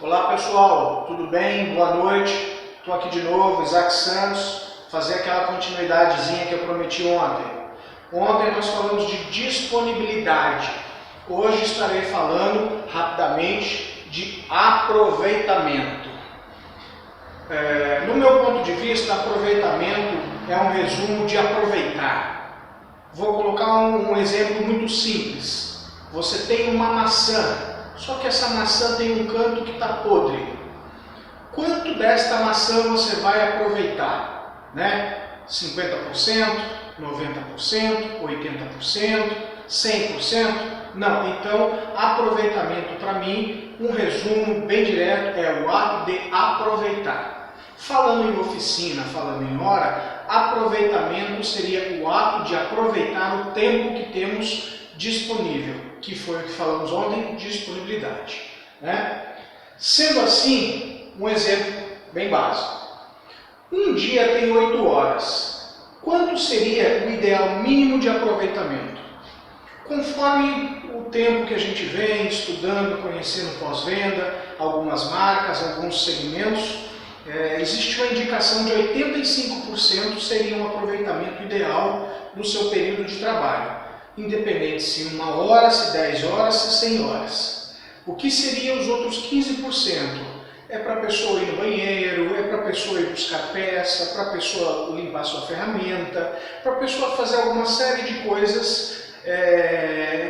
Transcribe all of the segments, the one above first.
Olá pessoal, tudo bem? Boa noite. Estou aqui de novo, Isaac Santos, fazer aquela continuidadezinha que eu prometi ontem. Ontem nós falamos de disponibilidade. Hoje estarei falando rapidamente de aproveitamento. No meu ponto de vista, aproveitamento é um resumo de aproveitar. Vou colocar um exemplo muito simples. Você tem uma maçã. Só que essa maçã tem um canto que está podre. Quanto desta maçã você vai aproveitar? 50%, 90%, 80%, 100%? Não, então aproveitamento para mim, um resumo bem direto, é o ato de aproveitar. Falando em oficina, falando em hora, aproveitamento seria o ato de aproveitar o tempo que temos disponível, que foi o que falamos ontem, disponibilidade. Sendo assim, um exemplo bem básico. Um dia tem 8 horas. Quanto seria o ideal mínimo de aproveitamento? Conforme o tempo que a gente vem estudando, conhecendo pós-venda, algumas marcas, alguns segmentos, existe uma indicação de 85% seria um aproveitamento ideal no seu período de trabalho. Independente se 1 hora, se 10 horas, se 100 horas. O que seriam os outros 15%? É para a pessoa ir no banheiro, é para a pessoa ir buscar peça, para a pessoa limpar sua ferramenta, para a pessoa fazer alguma série de coisas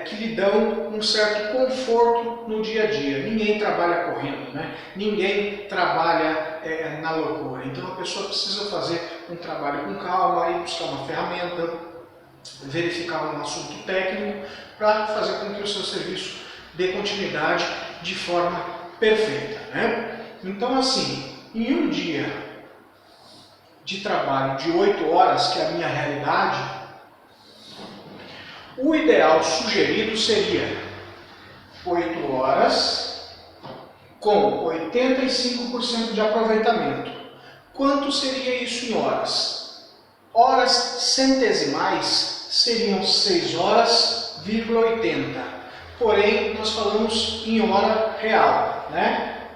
que lhe dão um certo conforto no dia a dia. Ninguém trabalha correndo, Ninguém trabalha na loucura. Então a pessoa precisa fazer um trabalho com calma, ir buscar uma ferramenta, verificar um assunto técnico para fazer com que o seu serviço dê continuidade de forma perfeita. Então assim, em um dia de trabalho de 8 horas, que é a minha realidade, o ideal sugerido seria 8 horas com 85% de aproveitamento. Quanto seria isso em horas? Horas centesimais seriam 6 horas, 80. Porém, nós falamos em hora real,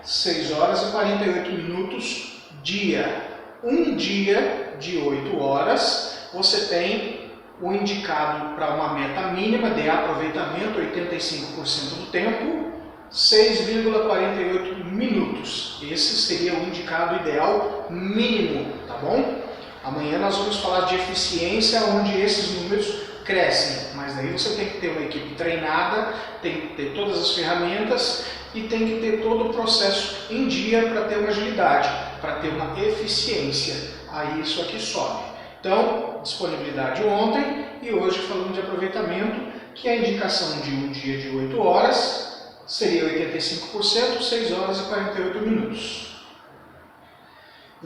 6 horas e 48 minutos dia. Um dia de 8 horas, você tem o indicado para uma meta mínima de aproveitamento, 85% do tempo, 6,48 minutos. Esse seria o indicado ideal mínimo, tá bom? Amanhã nós vamos falar de eficiência, onde esses números crescem, mas daí você tem que ter uma equipe treinada, tem que ter todas as ferramentas e tem que ter todo o processo em dia para ter uma agilidade, para ter uma eficiência. Aí isso aqui sobe. Então, disponibilidade ontem e hoje falando de aproveitamento, que a indicação de um dia de 8 horas seria 85%, 6 horas e 48 minutos.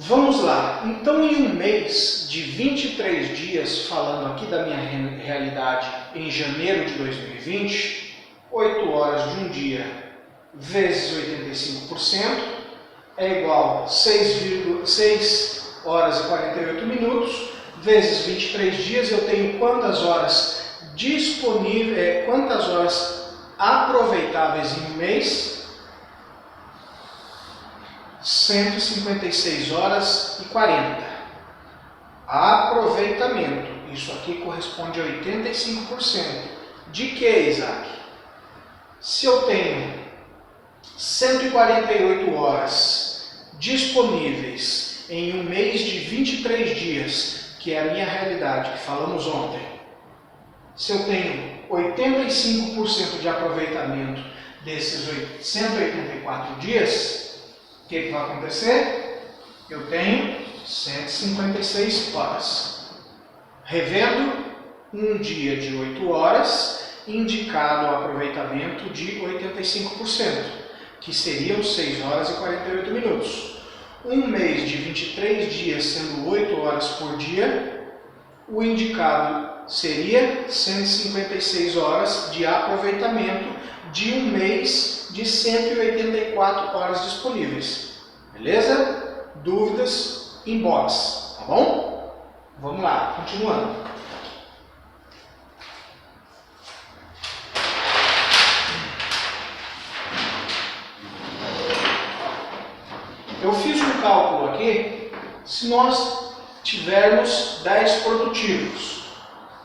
Vamos lá, então em um mês de 23 dias, falando aqui da minha realidade em janeiro de 2020, 8 horas de um dia vezes 85% é igual a 6 horas e 48 minutos, vezes 23 dias, eu tenho quantas horas disponíveis, quantas horas aproveitáveis em um mês? 156 horas e 40. Aproveitamento. Isso aqui corresponde a 85%. De que, Isaac? Se eu tenho 148 horas disponíveis em um mês de 23 dias, que é a minha realidade, que falamos ontem, se eu tenho 85% de aproveitamento desses 184 dias, o que vai acontecer? Eu tenho 156 horas. Revendo, um dia de 8 horas, indicado o aproveitamento de 85%, que seriam 6 horas e 48 minutos. Um mês de 23 dias, sendo 8 horas por dia, o indicado seria 156 horas de aproveitamento de um mês de 184 horas disponíveis. Beleza? Dúvidas? Inbox, tá bom? Vamos lá, continuando. Eu fiz um cálculo aqui, se nós tivermos 10 produtivos,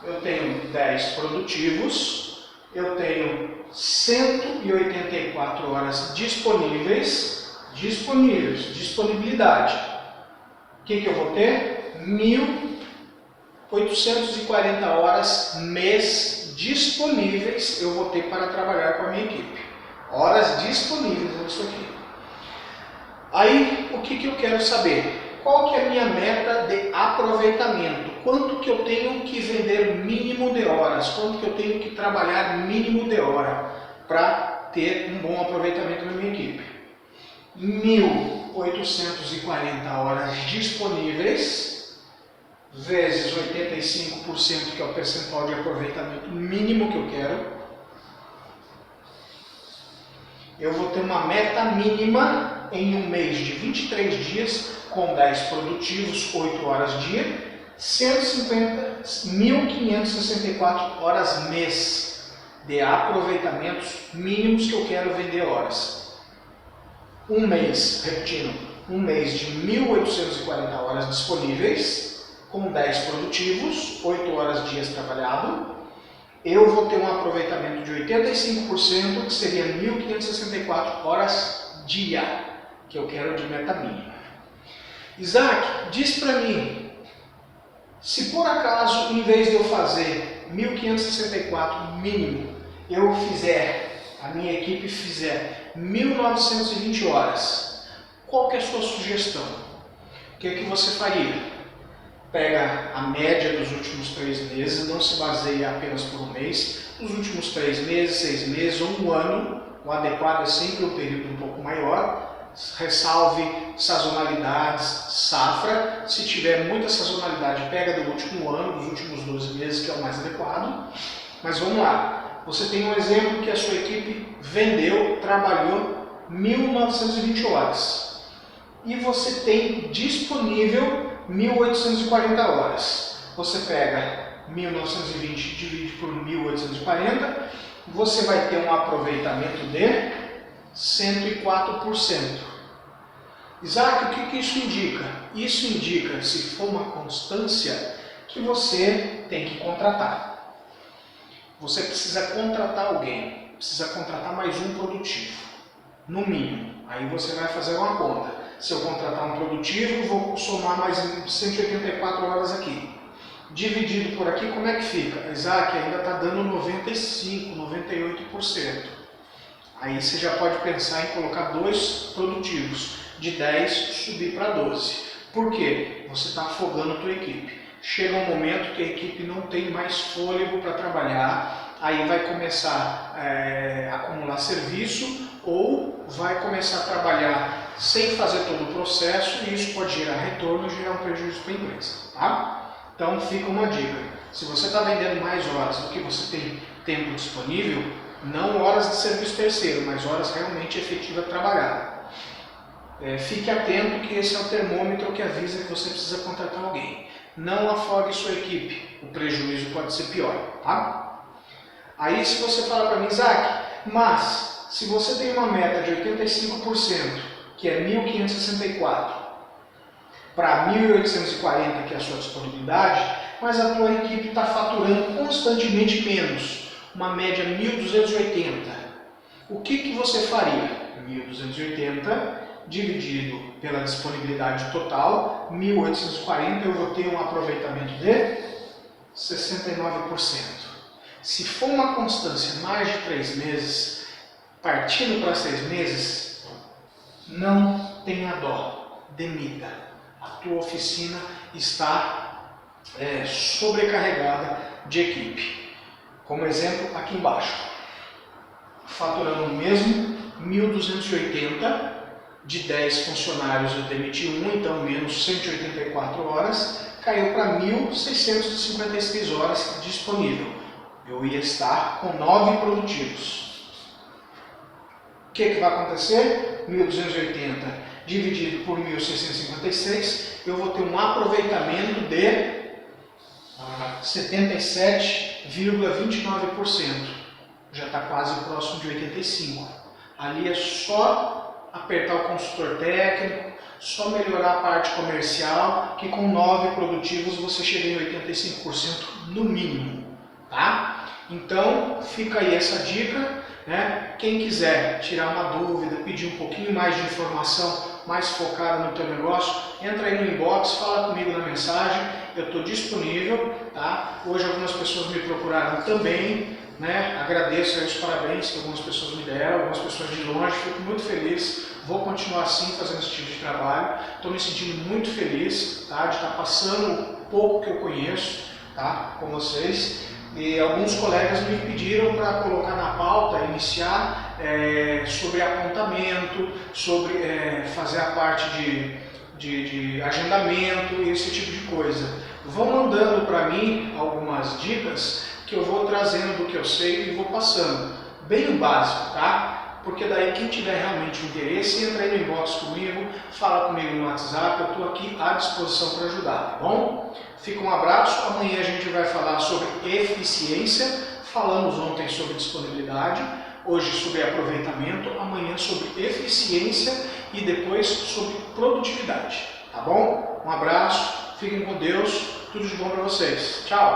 eu tenho 10 produtivos, eu tenho 184 horas disponíveis, disponibilidade. O que eu vou ter? 1.840 horas mês disponíveis eu vou ter para trabalhar com a minha equipe. Horas disponíveis é isso aqui. Aí, o que eu quero saber? Qual que é a minha meta de aproveitamento? Quanto que eu tenho que vender mínimo de horas? Quanto que eu tenho que trabalhar mínimo de hora para ter um bom aproveitamento na minha equipe? 1.840 horas disponíveis, vezes 85%, que é o percentual de aproveitamento mínimo que eu quero. Eu vou ter uma meta mínima em um mês de 23 dias, com 10 produtivos, 8 horas dia, 1.564 horas mês de aproveitamentos mínimos que eu quero vender horas. Um mês, repetindo, um mês de 1.840 horas disponíveis, com 10 produtivos, 8 horas dias trabalhado. Eu vou ter um aproveitamento de 85%, que seria 1.564 horas dia, que eu quero de meta mínima. Isaac, diz para mim, se por acaso, em vez de eu fazer 1.564 mínimo, a minha equipe fizer 1.920 horas, qual que é a sua sugestão? O que você faria? Pega a média dos últimos 3 meses, não se baseia apenas por um mês, os últimos 3 meses, 6 meses ou um ano, o adequado é sempre um período um pouco maior, ressalve sazonalidades, safra, se tiver muita sazonalidade, pega do último ano, dos últimos 12 meses, que é o mais adequado. Mas vamos lá, você tem um exemplo que a sua equipe vendeu, trabalhou 1.920 horas e você tem disponível 1.840 horas. Você pega 1.920 e divide por 1.840, você vai ter um aproveitamento de 104%. Isaac, o que isso indica? Isso indica, se for uma constância, que você tem que contratar. Você precisa contratar alguém, precisa contratar mais um produtivo, no mínimo. Aí você vai fazer uma conta. Se eu contratar um produtivo, vou somar mais 184 horas aqui. Dividido por aqui, como é que fica? Isaac, ainda está dando 95%, 98%. Aí você já pode pensar em colocar 2 produtivos, de 10 subir para 12. Por quê? Você está afogando a tua equipe. Chega um momento que a equipe não tem mais fôlego para trabalhar, aí vai começar a acumular serviço ou vai começar a trabalhar sem fazer todo o processo e isso pode gerar retorno e gerar um prejuízo para a empresa. Tá? Então fica uma dica. Se você está vendendo mais horas do que você tem tempo disponível, não horas de serviço terceiro, mas horas realmente efetivas trabalhadas. Fique atento que esse é o termômetro que avisa que você precisa contratar alguém. Não afogue sua equipe, o prejuízo pode ser pior. Tá? Aí se você fala para mim, Isaac, mas se você tem uma meta de 85%, que é 1.564, para 1.840, que é a sua disponibilidade, mas a tua equipe está faturando constantemente menos, uma média 1.280. O que você faria? 1.280 dividido pela disponibilidade total, 1.840, eu vou ter um aproveitamento de 69%. Se for uma constância mais de 3 meses, partindo para 6 meses, não tenha dó, demita. A tua oficina está sobrecarregada de equipe. Como exemplo, aqui embaixo, faturando o mesmo, 1.280, de 10 funcionários eu demiti 1, então menos 184 horas, caiu para 1.656 horas disponível. Eu ia estar com 9 produtivos. O que vai acontecer? 1.280 dividido por 1.656, eu vou ter um aproveitamento de 77,29%. Já está quase próximo de 85%. Ali é só apertar o consultor técnico, Só melhorar a parte comercial, que com 9 produtivos você chega em 85% no mínimo, tá? Então, fica aí essa dica, né? Quem quiser tirar uma dúvida, pedir um pouquinho mais de informação mais focada no teu negócio, entra aí no inbox, fala comigo na mensagem, eu estou disponível, tá? Hoje algumas pessoas me procuraram também, né? Agradeço aí os parabéns que algumas pessoas me deram, algumas pessoas de longe, fico muito feliz, vou continuar assim fazendo esse tipo de trabalho, estou me sentindo muito feliz, tá? De estar passando o pouco que eu conheço, tá? Com vocês. E alguns colegas me pediram para colocar na pauta, iniciar sobre apontamento, sobre fazer a parte de agendamento e esse tipo de coisa. Vão mandando para mim algumas dicas que eu vou trazendo do que eu sei e vou passando. Bem o básico, tá? Porque daí quem tiver realmente interesse, entra aí no inbox comigo, fala comigo no WhatsApp, eu estou aqui à disposição para ajudar, tá bom? Fica um abraço, amanhã a gente vai falar sobre eficiência, falamos ontem sobre disponibilidade, hoje sobre aproveitamento, amanhã sobre eficiência e depois sobre produtividade, tá bom? Um abraço, fiquem com Deus, tudo de bom para vocês, tchau!